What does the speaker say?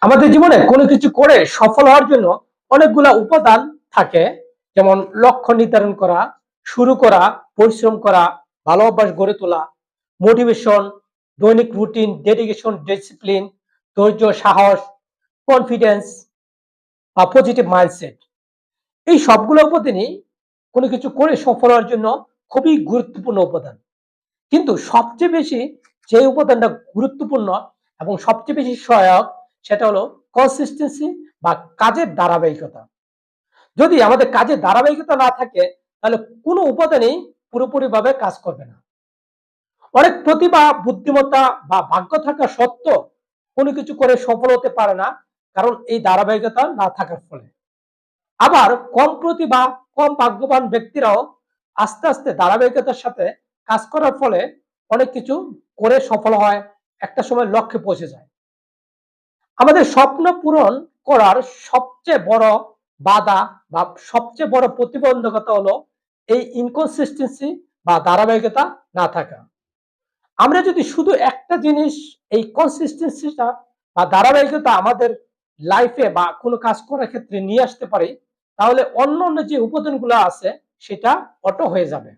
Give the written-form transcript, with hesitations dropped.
আমাদের জীবনে কোনো কিছু করে সফল হওয়ার জন্য অনেকগুলা উপাদান থাকে। যেমন লক্ষ্য নির্ধারণ করা, শুরু করা, পরিশ্রম করা, ভালো অভ্যাস গড়ে তোলা, মোটিভেশন, দৈনিক রুটিন, ডেডিকেশন, ডিসিপ্লিন, ধৈর্য, সাহস, কনফিডেন্স বা পজিটিভ মাইন্ডসেট। এই সবগুলো উপাদানই কোনো কিছু করে সফল হওয়ার জন্য খুবই গুরুত্বপূর্ণ উপাদান। কিন্তু সবচেয়ে বেশি যে উপাদানটা গুরুত্বপূর্ণ এবং সবচেয়ে বেশি সহায়ক সেটা হলো কনসিস্টেন্সি বা কাজের ধারাবাহিকতা। যদি আমাদের কাজের ধারাবাহিকতা না থাকে তাহলে কোনো উপাদানই পুরোপুরিভাবে কাজ করবে না। অনেক প্রতিভা, বুদ্ধিমত্তা বা ভাগ্য থাকা সত্ত্বেও কোনো কিছু করে সফল হতে পারে না, কারণ এই ধারাবাহিকতা না থাকার ফলে। আবার কম প্রতিভা, কম ভাগ্যবান ব্যক্তিরাও আস্তে আস্তে ধারাবাহিকতার সাথে কাজ করার ফলে অনেক কিছু করে সফল হয়, একটা সময় লক্ষ্যে পৌঁছে যায়। আমাদের স্বপ্ন পূরণ করার সবচেয়ে বড় বাধা বা সবচেয়ে বড় প্রতিবন্ধকতা হলো এই ইনকনসিস্টেন্সি বা ধারাবাহিকতা না থাকা। আমরা যদি শুধু একটা জিনিস, এই কনসিস্টেন্সিটা বা ধারাবাহিকতা আমাদের লাইফে বা কোনো কাজ করার ক্ষেত্রে নিয়ে আসতে পারি, তাহলে অন্য অন্য যে উপাদানগুলো আছে সেটা অটো হয়ে যাবে।